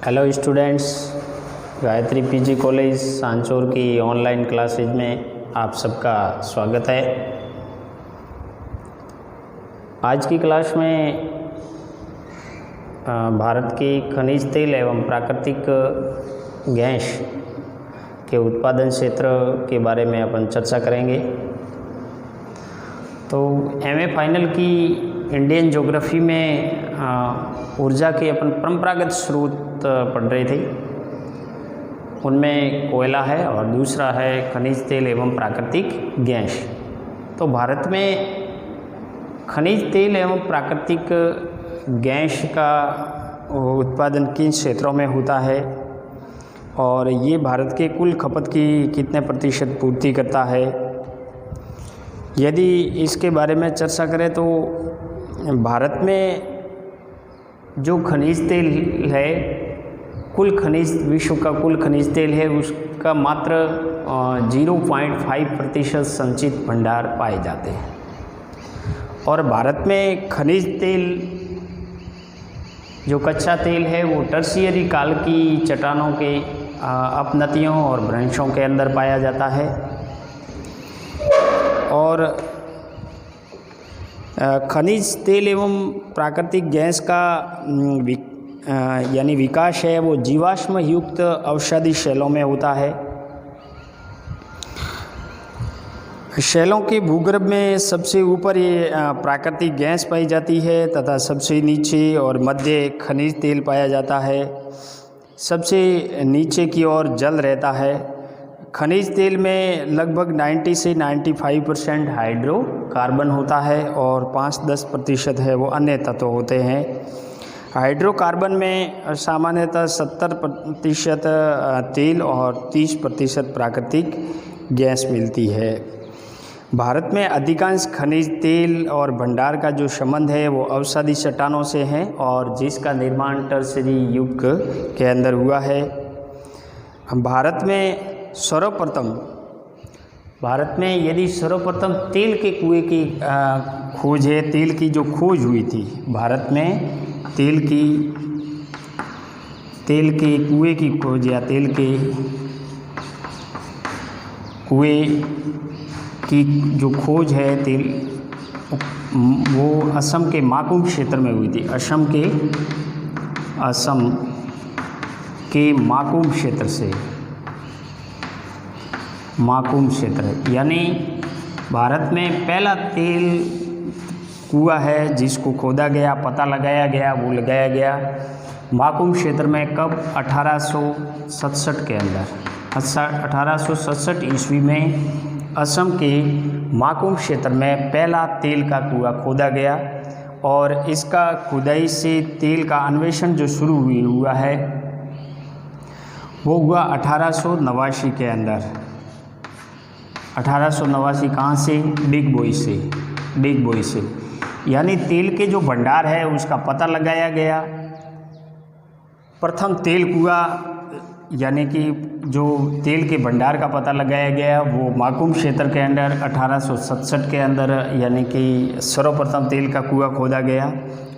Hello students, Gayatri PG college Sanchore की online classes में आप सबका स्वागत है। आज की क्लास में भारत की खनिज तेल एवं प्राकृतिक गैस के उत्पादन क्षेत्र के बारे में अपन चर्चा करेंगे। तो एमए फाइनल की इंडियन ज्योग्राफी में ऊर्जा के अपन परंपरागत स्रोत पढ़ रहे थे। उनमें कोयला है और दूसरा है खनिज तेल एवं प्राकृतिक गैस। तो भारत में खनिज तेल एवं प्राकृतिक गैस का उत्पादन किन क्षेत्रों में होता है और ये भारत के कुल खपत की कितने प्रतिशत पूर्ति करता है, यदि इसके बारे में चर्चा करें तो भारत में जो खनिज तेल है, विश्व का कुल खनिज तेल है, उसका मात्र 0.5% संचित भंडार पाए जाते हैं। और भारत में खनिज तेल जो कच्चा तेल है वो टर्शियरी काल की चट्टानों के अपनतियों और भ्रंशों के अंदर पाया जाता है। और खनिज तेल एवं प्राकृतिक गैस का यानी विकास है वो जीवाश्म युक्त औषधि शैलों में होता है। शैलों के भूगर्भ में सबसे ऊपर ये प्राकृतिक गैस पाई जाती है तथा सबसे नीचे और मध्य खनिज तेल पाया जाता है। सबसे नीचे की ओर जल रहता है। खनिज तेल में लगभग 90 से 95% हाइड्रोकार्बन होता है और 5-10% है वो अन्य तत्व होते हैं। हाइड्रोकार्बन में सामान्यतः 70% तेल और 30% प्राकृतिक गैस मिलती है। भारत में अधिकांश खनिज तेल और भंडार का जो संबंध है वो औषधि चट्टानों से है और जिसका निर्माण टर्शियरी युग के अंदर हुआ है। भारत में यदि सर्वप्रथम तेल के कुएं की खोज है, तेल की जो खोज हुई थी भारत में, तेल के कुएं की खोज या तेल के कुएं की जो खोज है तेल, वो असम के माकुम क्षेत्र में हुई थी। असम के माकुम क्षेत्र से, माकुम क्षेत्र यानी भारत में पहला तेल कुआं है जिसको खोदा गया, पता लगाया गया, वो लगाया गया माकुम क्षेत्र में। कब? 1867 के अंदर। 1867 ईस्वी में असम के माकुम क्षेत्र में पहला तेल का कुआं खोदा गया और इसका खुदाई से तेल का अन्वेषण जो शुरू हुआ है वो हुआ 1889 के अंदर। 1889 कहाँ से? डिग बोई से यानी तेल के जो भंडार है उसका पता लगाया गया। प्रथम तेल कुआं यानी कि जो तेल के भंडार का पता लगाया गया वो माकुम क्षेत्र के अंदर 1867 के अंदर, यानी कि सर्वप्रथम तेल का कुआं खोदा गया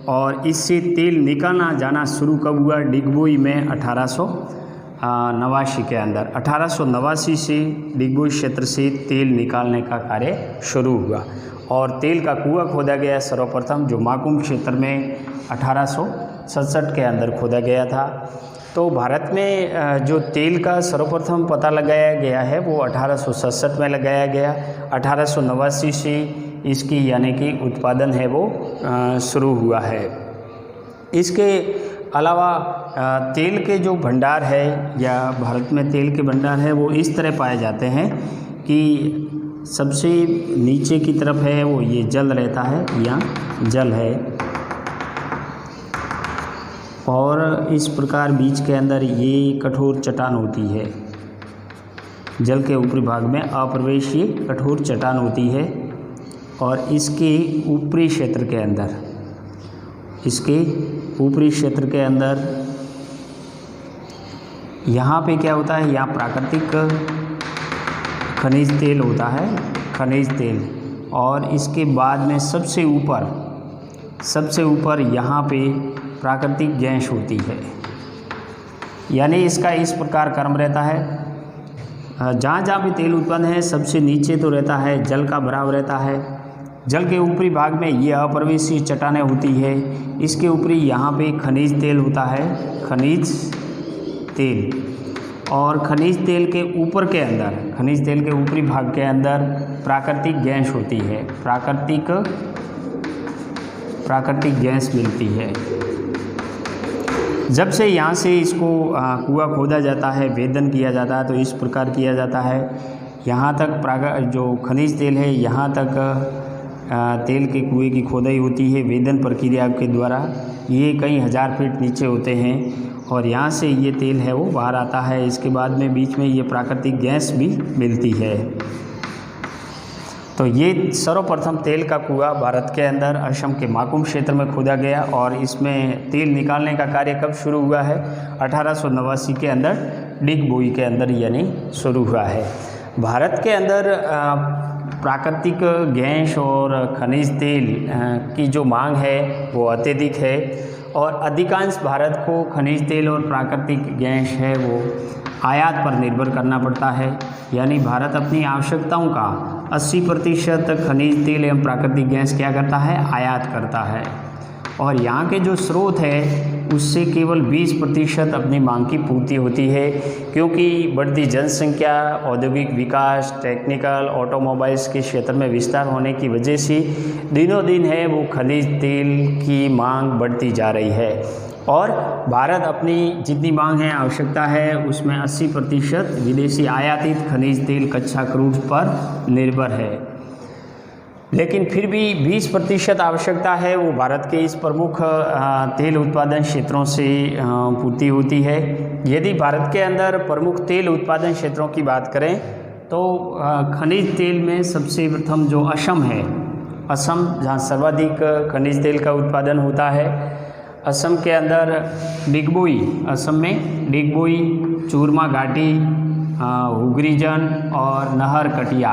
और इससे तेल निकालना जाना शुरू कब हुआ? डिगबोई में 1889 के अंदर। 1889 से डिगबोई क्षेत्र से तेल निकालने का कार्य शुरू हुआ और तेल का कुआं खोदा गया सर्वप्रथम, जो माकुम क्षेत्र में 1867 के अंदर खोदा गया था। तो भारत में जो तेल का सर्वप्रथम पता लगाया गया है वो 1867 में लगाया गया। 1889 से इसकी यानी कि उत्पादन है वो शुरू हुआ है। इसके अलावा तेल के जो भंडार है या भारत में तेल के भंडार है वो इस तरह पाए जाते हैं कि सबसे नीचे की तरफ है वो ये जल रहता है, यहाँ जल है और इस प्रकार बीच के अंदर ये कठोर चट्टान होती है। जल के ऊपरी भाग में अप्रवेशी कठोर चट्टान होती है और इसके ऊपरी क्षेत्र के अंदर यहाँ पे क्या होता है? यहाँ प्राकृतिक खनिज तेल होता है, खनिज तेल। और इसके बाद में सबसे ऊपर यहाँ पे प्राकृतिक गैस होती है। यानी इसका इस प्रकार क्रम रहता है, जहाँ जहाँ भी तेल उत्पन्न है सबसे नीचे तो रहता है जल का भराव रहता है। जल के ऊपरी भाग में ये अप्रवेशी चट्टानें होती है, इसके ऊपरी यहाँ पे खनिज तेल होता है, खनिज तेल। और खनिज तेल के ऊपर के अंदर, खनिज तेल के ऊपरी भाग के अंदर प्राकृतिक गैस होती है, प्राकृतिक गैस मिलती है। जब से यहाँ से इसको कुआं खोदा जाता है, वेदन किया जाता है, तो इस प्रकार किया जाता है। यहाँ तक जो खनिज तेल है यहाँ तक तेल के कुएं की खोदाई होती है वेदन प्रक्रिया के द्वारा। ये कई हज़ार फीट नीचे होते हैं और यहाँ से ये तेल है वो बाहर आता है। इसके बाद में बीच में ये प्राकृतिक गैस भी मिलती है। तो ये सर्वप्रथम तेल का कुआं भारत के अंदर असम के माकुम क्षेत्र में खोदा गया और इसमें तेल निकालने का कार्य कब शुरू हुआ है? 1889 के अंदर डिगबोई के अंदर यानी शुरू हुआ है। भारत के अंदर प्राकृतिक गैस और खनिज तेल की जो मांग है वो अत्यधिक है और अधिकांश भारत को खनिज तेल और प्राकृतिक गैस है वो आयात पर निर्भर करना पड़ता है। यानी भारत अपनी आवश्यकताओं का 80% खनिज तेल एवं प्राकृतिक गैस क्या करता है? आयात करता है। और यहाँ के जो स्रोत है उससे केवल 20% अपनी मांग की पूर्ति होती है, क्योंकि बढ़ती जनसंख्या, औद्योगिक विकास, टेक्निकल, ऑटोमोबाइल्स के क्षेत्र में विस्तार होने की वजह से दिनों दिन है वो खनिज तेल की मांग बढ़ती जा रही है। और भारत अपनी जितनी मांग है, आवश्यकता है, उसमें 80% विदेशी आयातित खनिज तेल कच्चा क्रूड पर निर्भर है। लेकिन फिर भी 20% आवश्यकता है वो भारत के इस प्रमुख तेल उत्पादन क्षेत्रों से पूर्ति होती है। यदि भारत के अंदर प्रमुख तेल उत्पादन क्षेत्रों की बात करें तो खनिज तेल में सबसे प्रथम जो असम है, असम जहाँ सर्वाधिक खनिज तेल का उत्पादन होता है। असम के अंदर डिगबोई, असम में डिगबोई, चूरमा घाटी, हुगरीजन और नहर कटिया।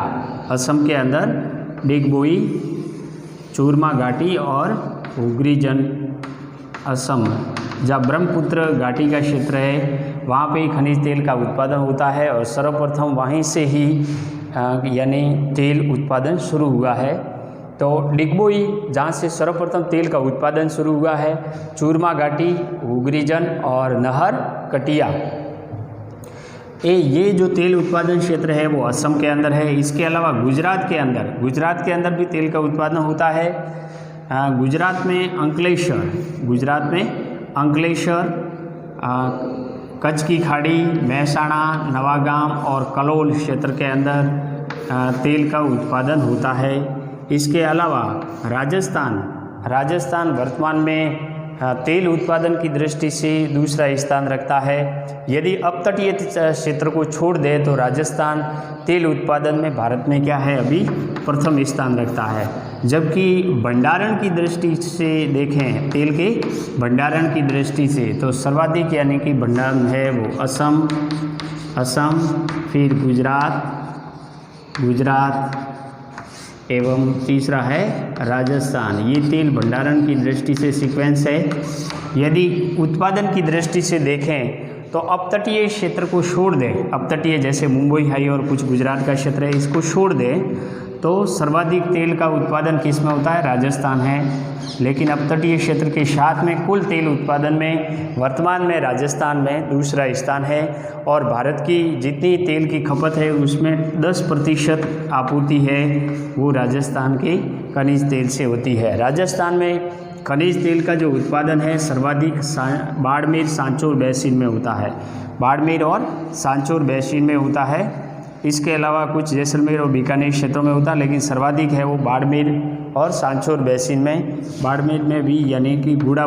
असम के अंदर डिगबोई, चूरमा घाटी और हुगरीजन असम, जहाँ ब्रह्मपुत्र घाटी का क्षेत्र है वहाँ पे खनिज तेल का उत्पादन होता है और सर्वप्रथम वहीं से ही यानी तेल उत्पादन शुरू हुआ है। तो डिगबोई जहाँ से सर्वप्रथम तेल का उत्पादन शुरू हुआ है, चूरमा घाटी, हुगरीजन और नहर कटिया, ये जो तेल उत्पादन क्षेत्र है वो असम के अंदर है। इसके अलावा गुजरात के अंदर भी तेल का उत्पादन होता है। गुजरात में अंकलेश्वर, कच्छ की खाड़ी, महसाणा, नवागाम और कलोल क्षेत्र के अंदर तेल का उत्पादन होता है। इसके अलावा राजस्थान वर्तमान में तेल उत्पादन की दृष्टि से दूसरा स्थान रखता है। यदि अपतटीय क्षेत्र को छोड़ दें तो राजस्थान तेल उत्पादन में भारत में क्या है? अभी प्रथम स्थान रखता है। जबकि भंडारण की दृष्टि से देखें, तेल के भंडारण की दृष्टि से तो सर्वाधिक यानी कि भंडारण है वो असम, फिर गुजरात एवं तीसरा है राजस्थान। ये तेल भंडारण की दृष्टि से सीक्वेंस है। यदि उत्पादन की दृष्टि से देखें तो अपतटीय क्षेत्र को छोड़ दें, अपतटीय जैसे मुंबई हाई और कुछ गुजरात का क्षेत्र है, इसको छोड़ दें तो सर्वाधिक तेल का उत्पादन किस में होता है? राजस्थान है। लेकिन अपतटीय क्षेत्र के साथ में कुल तेल उत्पादन में वर्तमान में राजस्थान में दूसरा स्थान है और भारत की जितनी तेल की खपत है उसमें 10% आपूर्ति है वो राजस्थान के खनिज तेल से होती है। राजस्थान में खनिज तेल का जो उत्पादन है सर्वाधिक बाड़मेर सांचौर बेसिन में होता है, बाड़मेर और सांचौर बेसिन में होता है। इसके अलावा कुछ जैसलमेर और बीकानेर क्षेत्रों में होता है, लेकिन सर्वाधिक है वो बाड़मेर और सांचौर बेसिन में। बाड़मेर में भी यानी कि गुड़ा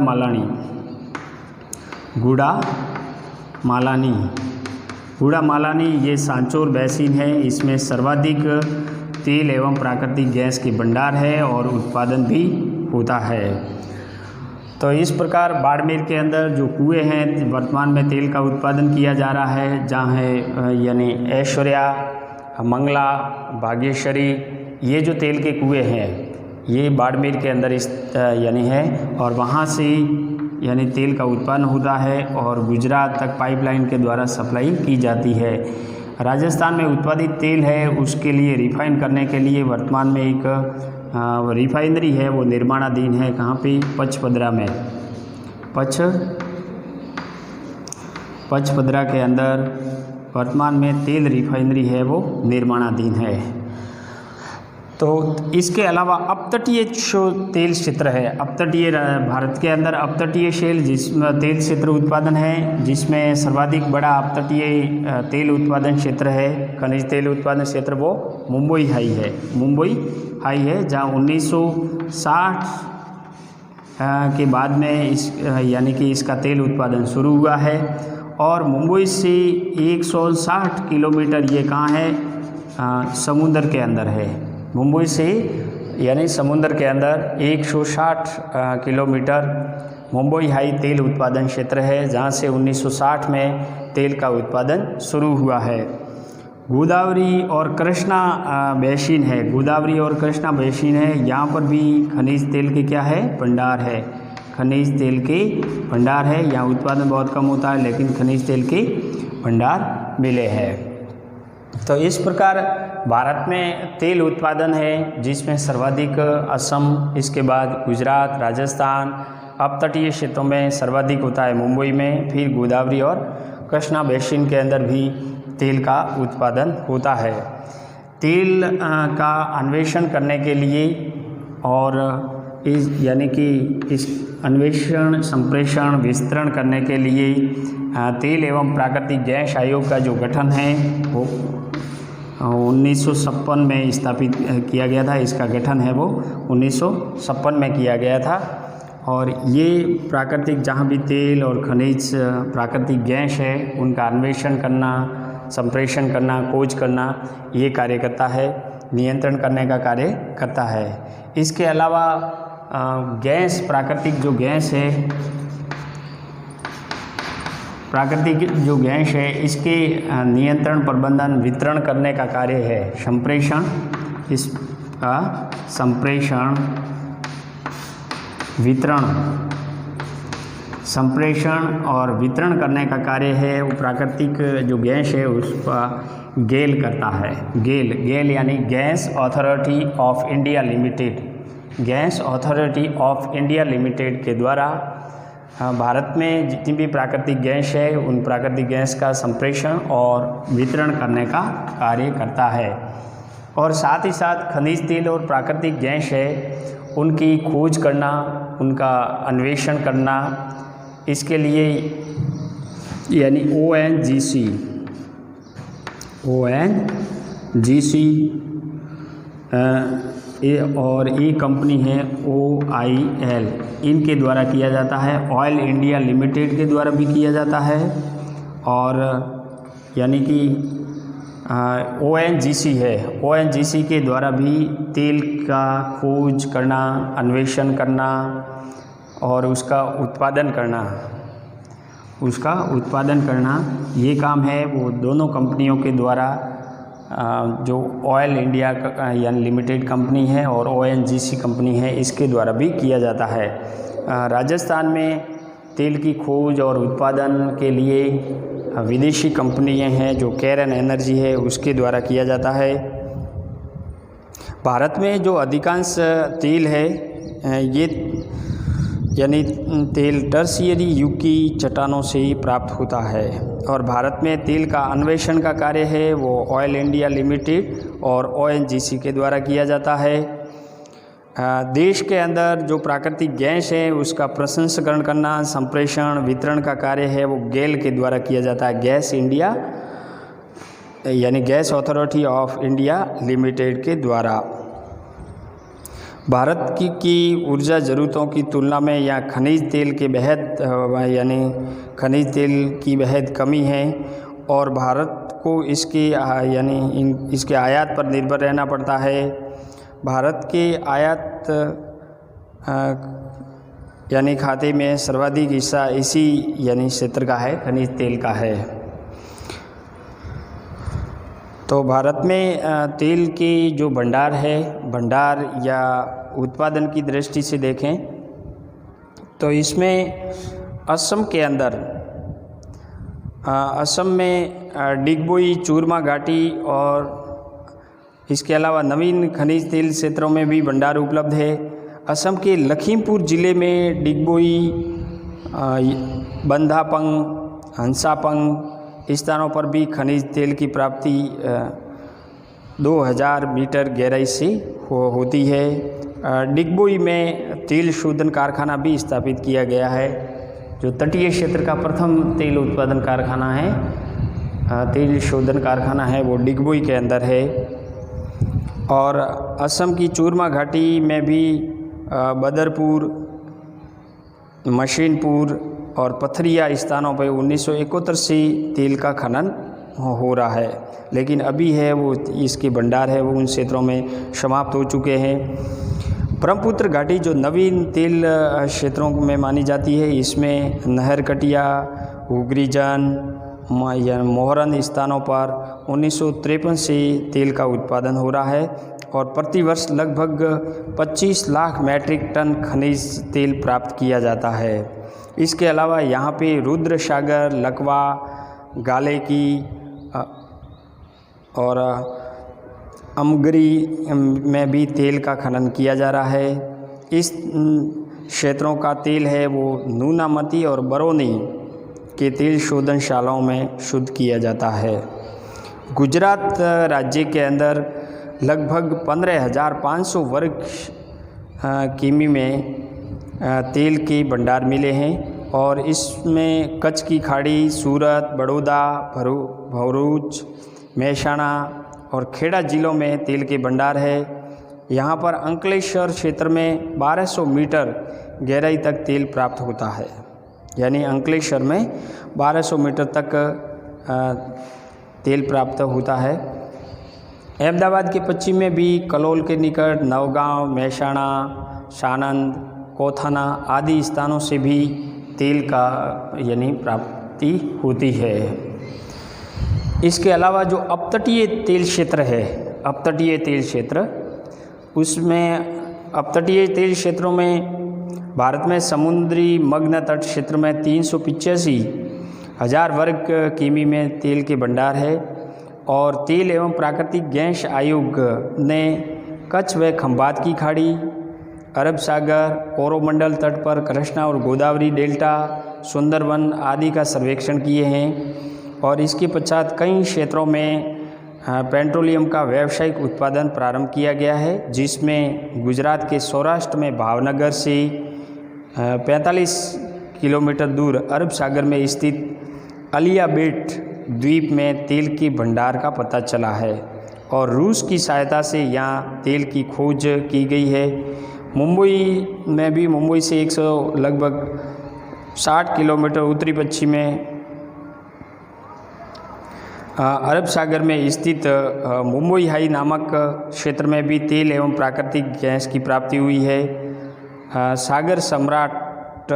मालानी ये सांचौर बेसिन है। इसमें सर्वाधिक तेल एवं प्राकृतिक गैस के भंडार है और उत्पादन भी होता है। तो इस प्रकार बाड़मेर के अंदर जो कुएं हैं वर्तमान में तेल का उत्पादन किया जा रहा है, जहाँ है यानी ऐश्वर्या, मंगला, भाग्यश्री, ये जो तेल के कुएं हैं ये बाड़मेर के अंदर यानी है और वहाँ से यानी तेल का उत्पन्न होता है और गुजरात तक पाइपलाइन के द्वारा सप्लाई की जाती है। राजस्थान में उत्पादित तेल है उसके लिए रिफाइन करने के लिए वर्तमान में एक रिफाइनरी है वो निर्माणाधीन है। कहाँ पे? पचपदरा में। पचपदरा के अंदर वर्तमान में तेल रिफाइनरी है वो निर्माणाधीन है। तो इसके अलावा अपतटीय जो तेल क्षेत्र है, अपतटीय भारत के अंदर अपतटीय जिसमें तेल क्षेत्र उत्पादन है, जिसमें सर्वाधिक बड़ा अपतटीय तेल उत्पादन क्षेत्र है, खनिज तेल उत्पादन क्षेत्र वो मुंबई हाई है, जहाँ 1960 के बाद में यानी कि इसका तेल उत्पादन शुरू हुआ है। और मुंबई से 160 किलोमीटर ये कहाँ है? समुद्र के अंदर है। मुंबई से यानी समुद्र के अंदर 160 किलोमीटर मुंबई हाई तेल उत्पादन क्षेत्र है, जहाँ से 1960 में तेल का उत्पादन शुरू हुआ है। गोदावरी और कृष्णा बेसिन है, गोदावरी और कृष्णा बेसिन है, यहाँ पर भी खनिज तेल के क्या है? भंडार है, खनिज तेल के भंडार है। यहाँ उत्पादन बहुत कम होता है लेकिन खनिज तेल के भंडार मिले हैं। तो इस प्रकार भारत में तेल उत्पादन है जिसमें सर्वाधिक असम, इसके बाद गुजरात, राजस्थान, अपतटीय क्षेत्रों में सर्वाधिक होता है मुंबई में, फिर गोदावरी और कृष्णा बेसिन के अंदर भी तेल का उत्पादन होता है। तेल का अन्वेषण करने के लिए और यानी कि इस अन्वेषण, संप्रेषण, विस्तरण करने के लिए तेल एवं प्राकृतिक गैस आयोग का जो गठन है वो 1956 में स्थापित किया गया था। इसका गठन है वो 1956 में किया गया था। और ये प्राकृतिक जहाँ भी तेल और खनिज प्राकृतिक गैस है उनका अन्वेषण करना, संप्रेषण करना, खोज करना, ये कार्य करता है, नियंत्रण करने का कार्य करता है। इसके अलावा गैस, प्राकृतिक जो गैस है, प्राकृतिक जो गैस है इसके नियंत्रण, प्रबंधन, वितरण करने का कार्य है संप्रेषण। इसका संप्रेषण, वितरण, संप्रेषण और वितरण करने का कार्य है वो प्राकृतिक जो गैस है उसका गेल करता है। गेल यानी gas authority of India limited, gas authority of India limited के द्वारा भारत में जितनी भी प्राकृतिक गैस है उन प्राकृतिक गैस का संप्रेषण और वितरण करने का कार्य करता है। और साथ ही साथ खनिज तेल और प्राकृतिक गैस है उनकी खोज करना, उनका अन्वेषण करना, इसके लिए यानी ONGC और ये कंपनी है OIL, इनके द्वारा किया जाता है। ऑयल इंडिया लिमिटेड के द्वारा भी किया जाता है। और यानी कि ONGC है, ONGC के द्वारा भी तेल का खोज करना, अन्वेषण करना और उसका उत्पादन करना, ये काम है वो दोनों कंपनियों के द्वारा, जो ऑयल इंडिया यानी लिमिटेड कंपनी है और ONGC कंपनी है, इसके द्वारा भी किया जाता है। राजस्थान में तेल की खोज और उत्पादन के लिए विदेशी कंपनियां हैं जो कैरन एनर्जी है उसके द्वारा किया जाता है। भारत में जो अधिकांश तेल है ये यानी तेल टर्शियरी युग की चट्टानों से ही प्राप्त होता है। और भारत में तेल का अन्वेषण का कार्य है वो ऑयल इंडिया लिमिटेड और ONGC के द्वारा किया जाता है। देश के अंदर जो प्राकृतिक गैस है उसका प्रसंस्करण करना, संप्रेषण, वितरण का कार्य है वो गेल के द्वारा किया जाता है, गैस इंडिया यानी gas authority of India limited के द्वारा। भारत की ऊर्जा ज़रूरतों की तुलना में या खनिज तेल के बेहद यानी खनिज तेल की बेहद कमी है और भारत को इसके इसके आयात पर निर्भर रहना पड़ता है। भारत के आयात यानी खाते में सर्वाधिक हिस्सा इसी यानी क्षेत्र का है, खनिज तेल का है। तो भारत में तेल के जो भंडार या उत्पादन की दृष्टि से देखें तो इसमें असम के अंदर असम में डिगबोई, चूरमा घाटी और इसके अलावा नवीन खनिज तेल क्षेत्रों में भी भंडार उपलब्ध है। असम के लखीमपुर ज़िले में डिगबोई, बंधापंग, हंसापंग इस स्थानों पर भी खनिज तेल की प्राप्ति 2000 मीटर गहराई से होती है। डिगबोई में तेल शोधन कारखाना भी स्थापित किया गया है, जो तटीय क्षेत्र का प्रथम तेल उत्पादन कारखाना है। तेल शोधन कारखाना है वो डिगबोई के अंदर है। और असम की चूरमा घाटी में भी बदरपुर, मशीनपुर और पथरिया स्थानों पर 1971 से तेल का खनन हो रहा है, लेकिन अभी है वो इसके भंडार है वो उन क्षेत्रों में समाप्त हो चुके हैं। ब्रह्मपुत्र घाटी जो नवीन तेल क्षेत्रों में मानी जाती है, इसमें नहरकटिया, हुग्रीजन या मोहरन स्थानों पर 1953 से तेल का उत्पादन हो रहा है और प्रतिवर्ष लगभग 25 लाख मैट्रिक टन खनिज तेल प्राप्त किया जाता है। इसके अलावा यहाँ पे रुद्र सागर, लकवा, गाले की और अमगरी में भी तेल का खनन किया जा रहा है। इस क्षेत्रों का तेल है वो नूनामती और बरौनी के तेल शोधनशालाओं में शुद्ध किया जाता है। गुजरात राज्य के अंदर लगभग 15,500 वर्ग किमी में तेल के भंडार मिले हैं और इसमें कच्छ की खाड़ी, सूरत, बड़ौदा, भरूच, मेहसाणा और खेड़ा जिलों में तेल के भंडार है। यहाँ पर अंकलेश्वर क्षेत्र में 1200 मीटर गहराई तक तेल प्राप्त होता है, यानी अंकलेश्वर में 1200 मीटर तक तेल प्राप्त होता है। अहमदाबाद के पश्चिम में भी कलोल के निकट नवगांव, मेहसाणा, सानंद, कोथाना आदि स्थानों से भी तेल का यानी प्राप्ति होती है। इसके अलावा जो अपतटीय तेल क्षेत्र है, अपतटीय तेल क्षेत्र, उसमें अपतटीय तेल क्षेत्रों में भारत में समुद्री मग्न तट क्षेत्र में 385,000 वर्ग किमी में तेल के भंडार है और तेल एवं प्राकृतिक गैस आयोग ने कच्छ व खंभात की खाड़ी, अरब सागर, कोरोमंडल तट पर कृष्णा और गोदावरी डेल्टा, सुंदरवन आदि का सर्वेक्षण किए हैं और इसके पश्चात कई क्षेत्रों में पेट्रोलियम का व्यावसायिक उत्पादन प्रारंभ किया गया है, जिसमें गुजरात के सौराष्ट्र में भावनगर से 45 किलोमीटर दूर अरब सागर में स्थित अलियाबेट द्वीप में तेल के भंडार का पता चला है और रूस की सहायता से यहाँ तेल की खोज की गई है। मुंबई में भी मुंबई से लगभग 60 किलोमीटर उत्तरी पश्चिम में अरब सागर में स्थित मुंबई हाई नामक क्षेत्र में भी तेल एवं प्राकृतिक गैस की प्राप्ति हुई है। सागर सम्राट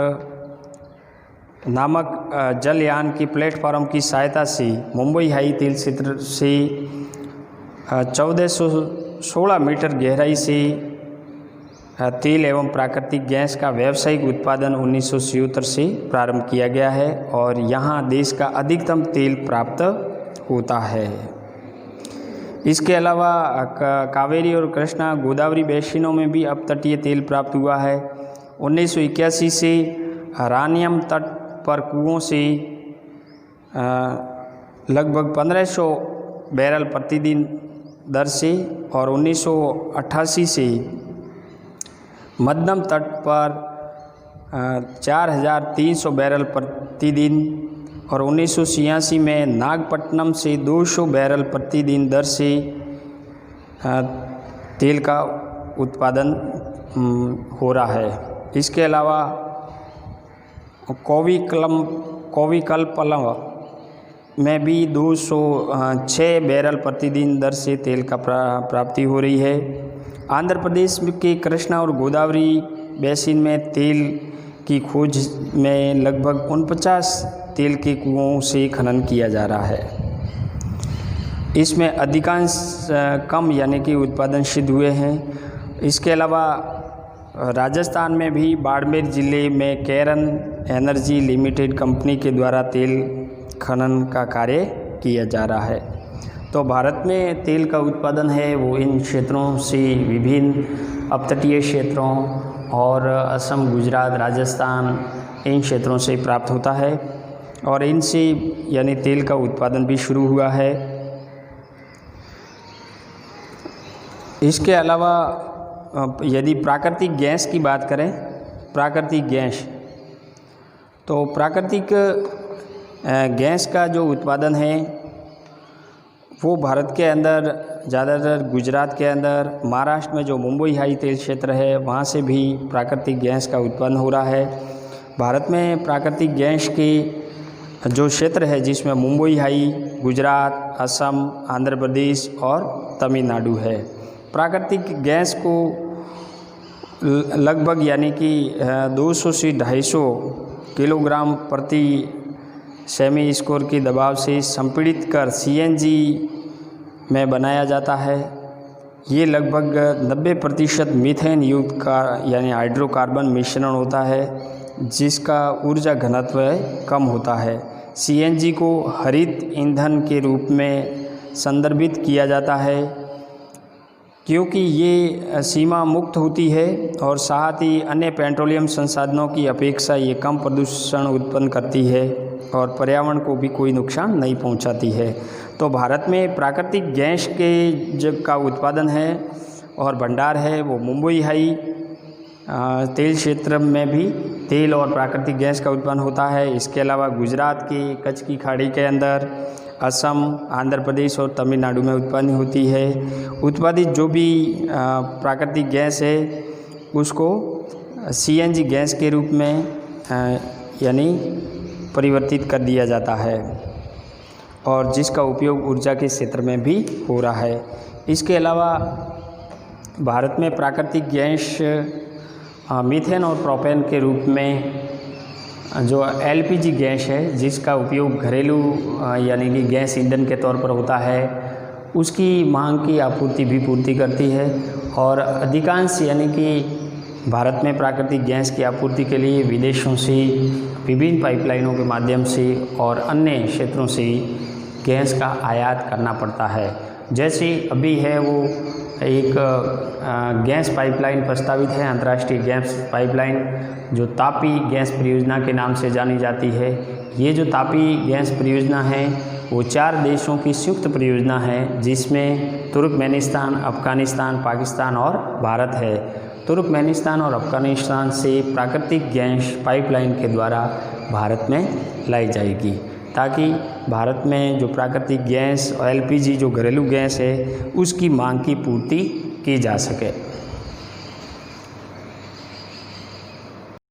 नामक जलयान के प्लेटफॉर्म की सहायता से मुंबई हाई तेल क्षेत्र से 1416 मीटर गहराई से तेल एवं प्राकृतिक गैस का व्यावसायिक उत्पादन 1977 से प्रारंभ किया गया है और यहाँ देश का अधिकतम तेल प्राप्त होता है। इसके अलावा कावेरी और कृष्णा गोदावरी बेसिनों में भी अपतटीय तेल प्राप्त हुआ है। 1981 से रानियम तट पर कुओं से लगभग 1500 बैरल प्रतिदिन दर से और 1988 से मध्यम तट पर 4300 बैरल प्रतिदिन और 1986 में नागपट्टनम से 200 बैरल प्रतिदिन दर से तेल का उत्पादन हो रहा है। इसके अलावा कोविकल्पलम में भी 206 बैरल प्रतिदिन दर से तेल का प्राप्ति हो रही है। आंध्र प्रदेश के कृष्णा और गोदावरी बेसिन में तेल की खोज में लगभग 49 तेल के कुओं से खनन किया जा रहा है। इसमें अधिकांश कम यानी कि उत्पादन सिद्ध हुए हैं। इसके अलावा राजस्थान में भी बाड़मेर ज़िले में केरन एनर्जी लिमिटेड कंपनी के द्वारा तेल खनन का कार्य किया जा रहा है। तो भारत में तेल का उत्पादन है वो इन क्षेत्रों से विभिन्न अपतटीय क्षेत्रों और असम, गुजरात, राजस्थान इन क्षेत्रों से प्राप्त होता है और इनसे यानी तेल का उत्पादन भी शुरू हुआ है। इसके अलावा यदि प्राकृतिक गैस की बात करें, प्राकृतिक गैस, तो प्राकृतिक गैस का जो उत्पादन है वो भारत के अंदर ज़्यादातर गुजरात के अंदर, महाराष्ट्र में जो मुंबई हाई तेल क्षेत्र है वहाँ से भी प्राकृतिक गैस का उत्पन्न हो रहा है। भारत में प्राकृतिक गैस के जो क्षेत्र है जिसमें मुंबई हाई, गुजरात, असम, आंध्र प्रदेश और तमिलनाडु है। प्राकृतिक गैस को लगभग यानी कि 200 से 250 किलोग्राम प्रति सेमी स्क्वायर की दबाव से संपीड़ित कर सीएनजी में बनाया जाता है। ये लगभग 90% मीथेन युक्त का यानी हाइड्रोकार्बन मिश्रण होता है जिसका ऊर्जा घनत्व कम होता है। सीएनजी को हरित ईंधन के रूप में संदर्भित किया जाता है क्योंकि ये सीमा मुक्त होती है और साथ ही अन्य पेट्रोलियम संसाधनों की अपेक्षा ये कम प्रदूषण उत्पन्न करती है और पर्यावरण को भी कोई नुकसान नहीं पहुंचाती है। तो भारत में प्राकृतिक गैस के का उत्पादन है और भंडार है वो मुंबई हाई तेल क्षेत्र में भी तेल और प्राकृतिक गैस का उत्पन्न होता है। इसके अलावा गुजरात के कच्छ की खाड़ी के अंदर, असम, आंध्र प्रदेश और तमिलनाडु में उत्पन्न होती है। उत्पादित जो भी प्राकृतिक गैस है उसको सीएनजी गैस के रूप में यानी परिवर्तित कर दिया जाता है और जिसका उपयोग ऊर्जा के क्षेत्र में भी हो रहा है। इसके अलावा भारत में प्राकृतिक गैस मीथेन और प्रोपेन के रूप में जो एलपीजी गैस है जिसका उपयोग घरेलू यानी कि गैस ईंधन के तौर पर होता है उसकी मांग की आपूर्ति भी पूर्ति करती है और अधिकांश यानी कि भारत में प्राकृतिक गैस की आपूर्ति के लिए विदेशों से विभिन्न पाइपलाइनों के माध्यम से और अन्य क्षेत्रों से गैस का आयात करना पड़ता है। जैसे अभी है वो एक गैस पाइपलाइन प्रस्तावित है, अंतर्राष्ट्रीय गैस पाइपलाइन जो तापी गैस परियोजना के नाम से जानी जाती है। ये जो तापी गैस परियोजना है वो 4 देशों की संयुक्त परियोजना है जिसमें तुर्कमेनिस्तान, अफ़गानिस्तान, पाकिस्तान और भारत है। तुर्कमेनिस्तान और अफ़गानिस्तान से प्राकृतिक गैस पाइपलाइन के द्वारा भारत में लाई जाएगी ताकि भारत में जो प्राकृतिक गैस और एलपीजी जो घरेलू गैस है उसकी मांग की पूर्ति की जा सके।